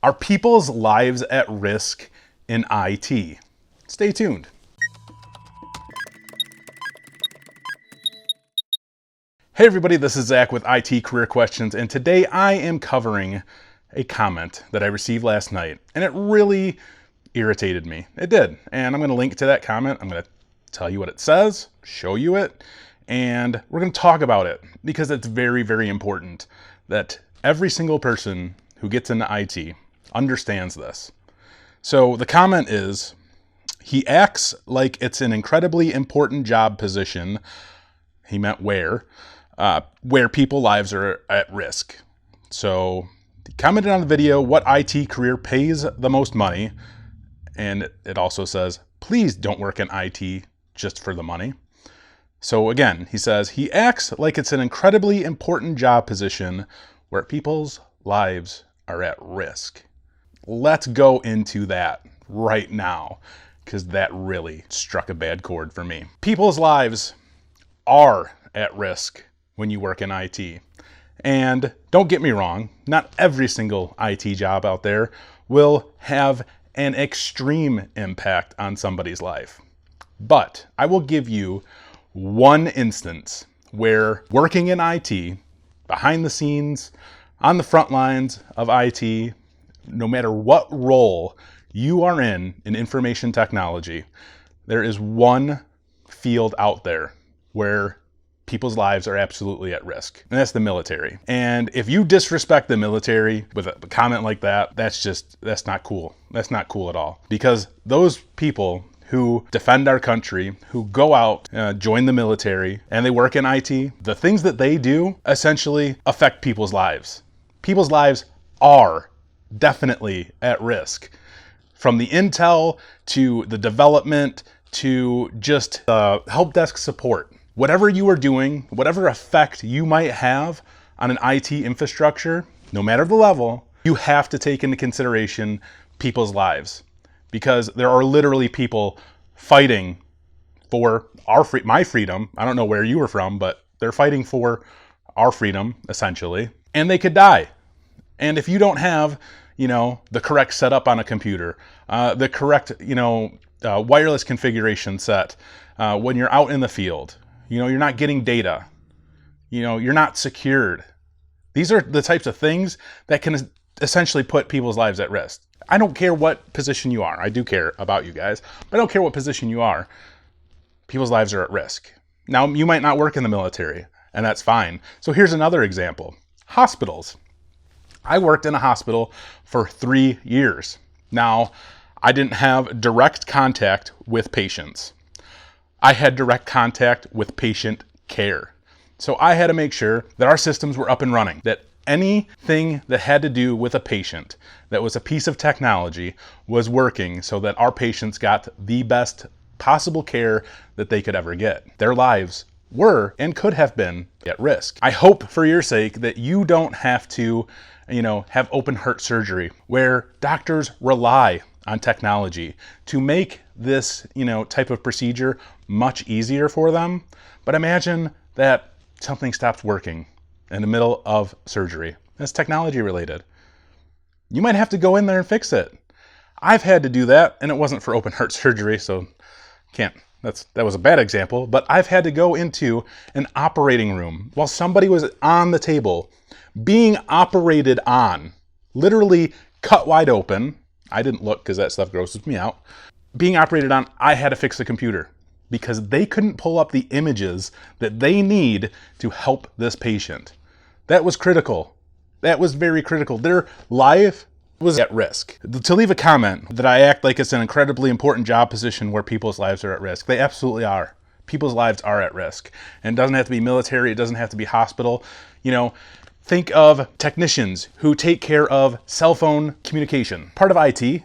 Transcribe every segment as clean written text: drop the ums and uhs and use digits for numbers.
Are people's lives at risk in IT? Stay tuned. Hey everybody, this is Zach with IT Career Questions, and today I am covering a comment that I received last night, and it really irritated me. It did, and I'm going to link to that comment. I'm going to tell you what it says, show you it, and we're going to talk about it because it's very, very important that every single person who gets into IT understands this. So the comment is, he acts like it's an incredibly important job position. He meant where people's lives are at risk. So he commented on the video, what IT career pays the most money? And it also says, please don't work in IT just for the money. So again, he says, he acts like it's an incredibly important job position where people's lives are at risk. Let's go into that right now, because that really struck a bad chord for me. People's lives are at risk when you work in IT. And don't get me wrong, not every single IT job out there will have an extreme impact on somebody's life. But I will give you one instance where working in IT, behind the scenes, on the front lines of IT, no matter what role you are in information technology, there is one field out there where people's lives are absolutely at risk, and that's the military. And if you disrespect the military with a comment like that, that's not cool. That's not cool at all. Because those people who defend our country, who go out, join the military, and they work in IT, the things that they do essentially affect people's lives. People's lives are definitely at risk. From the intel to the development to just help desk support. Whatever you are doing, whatever effect you might have on an IT infrastructure, no matter the level, you have to take into consideration people's lives. Because there are literally people fighting for my freedom. I don't know where you were from, but they're fighting for our freedom, essentially. And they could die. And if you don't have, the correct setup on a computer, the correct, wireless configuration set, when you're out in the field, you're not getting data, you're not secured. These are the types of things that can essentially put people's lives at risk. I don't care what position you are. I do care about you guys, but I don't care what position you are. People's lives are at risk. Now, you might not work in the military, and that's fine. So here's another example. Hospitals. I worked in a hospital for 3 years. Now, I didn't have direct contact with patients. I had direct contact with patient care. So I had to make sure that our systems were up and running, that anything that had to do with a patient that was a piece of technology was working so that our patients got the best possible care that they could ever get. Their lives were and could have been at risk. I hope for your sake that you don't have to, have open heart surgery where doctors rely on technology to make this, type of procedure much easier for them. But imagine that something stops working in the middle of surgery. That's technology related. You might have to go in there and fix it. I've had to do that, and it wasn't for open heart surgery, so that was a bad example, but I've had to go into an operating room while somebody was on the table being operated on, literally cut wide open. I didn't look because that stuff grosses me out. Being operated on, I had to fix the computer because they couldn't pull up the images that they need to help this patient. That was critical. That was very critical. Their life was at risk. To leave a comment that I act like it's an incredibly important job position where people's lives are at risk, they absolutely are. People's lives are at risk. And it doesn't have to be military, it doesn't have to be hospital. Think of technicians who take care of cell phone communication, part of IT.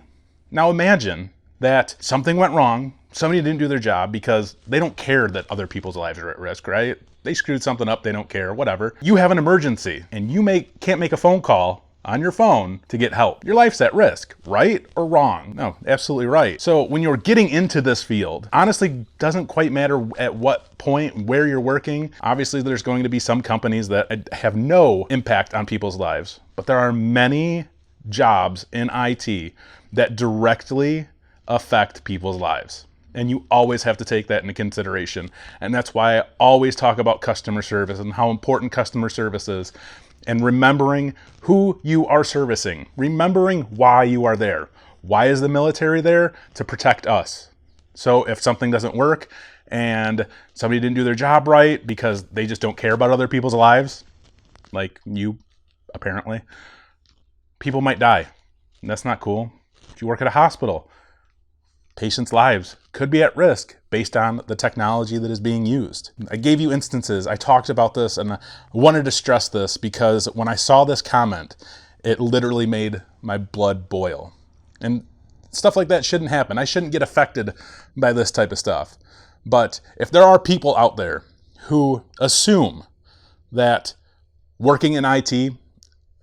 Now imagine that something went wrong, somebody didn't do their job because they don't care that other people's lives are at risk, right? They screwed something up, they don't care, whatever. You have an emergency and you can't make a phone call on your phone to get help. Your life's at risk, right or wrong? No, absolutely right. So when you're getting into this field, honestly, doesn't quite matter at what point, where you're working. Obviously, there's going to be some companies that have no impact on people's lives, but there are many jobs in IT that directly affect people's lives. And you always have to take that into consideration. And that's why I always talk about customer service and how important customer service is. And remembering who you are servicing, remembering why you are there. Why is the military there? To protect us. So if something doesn't work and somebody didn't do their job right because they just don't care about other people's lives, like you apparently, people might die. And that's not cool. If you work at a hospital, patients' lives could be at risk based on the technology that is being used. I gave you instances. I talked about this and I wanted to stress this because when I saw this comment, it literally made my blood boil. And stuff like that shouldn't happen. I shouldn't get affected by this type of stuff. But if there are people out there who assume that working in IT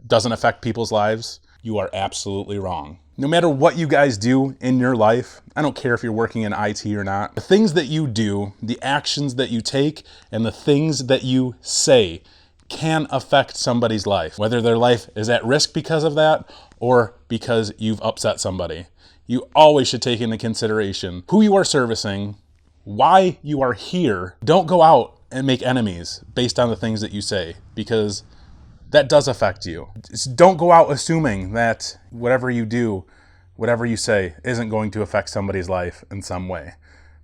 doesn't affect people's lives, you are absolutely wrong. No matter what you guys do in your life, I don't care if you're working in IT or not, the things that you do, the actions that you take, and the things that you say can affect somebody's life, whether their life is at risk because of that or because you've upset somebody. You always should take into consideration who you are servicing, why you are here. Don't go out and make enemies based on the things that you say, because that does affect you. Just don't go out assuming that whatever you do, whatever you say, isn't going to affect somebody's life in some way.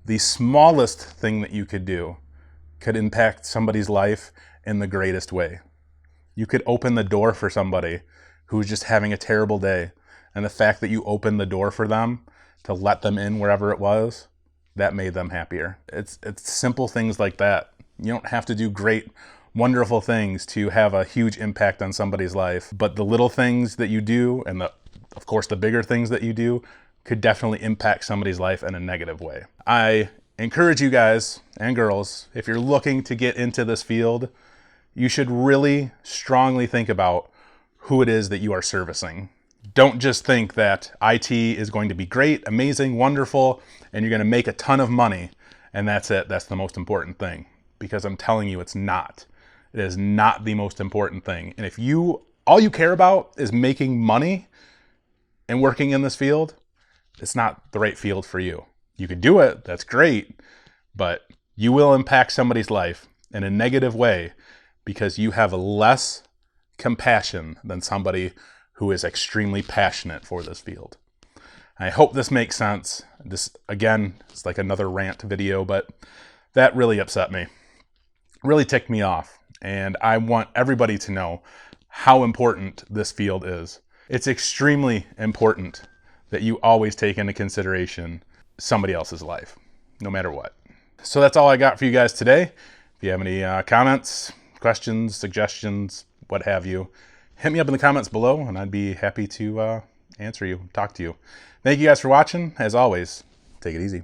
The smallest thing that you could do could impact somebody's life in the greatest way. You could open the door for somebody who's just having a terrible day, and the fact that you opened the door for them to let them in wherever it was, that made them happier. It's simple things like that. You don't have to do great, wonderful things to have a huge impact on somebody's life, but the little things that you do and of course the bigger things that you do could definitely impact somebody's life in a negative way. I encourage you guys and girls, if you're looking to get into this field, you should really strongly think about who it is that you are servicing. Don't just think that IT is going to be great, amazing, wonderful, and you're going to make a ton of money and that's it. That's the most important thing. Because I'm telling you, it's not. It is not the most important thing. And if all you care about is making money and working in this field, it's not the right field for you. You can do it, that's great, but you will impact somebody's life in a negative way because you have less compassion than somebody who is extremely passionate for this field. I hope this makes sense. This, again, it's like another rant video, but that really upset me. Really ticked me off. And I want everybody to know how important this field is. It's extremely important that you always take into consideration somebody else's life, no matter what. So that's all I got for you guys today. If you have any comments, questions, suggestions, what have you, hit me up in the comments below and I'd be happy to answer you, talk to you. Thank you guys for watching. As always, take it easy.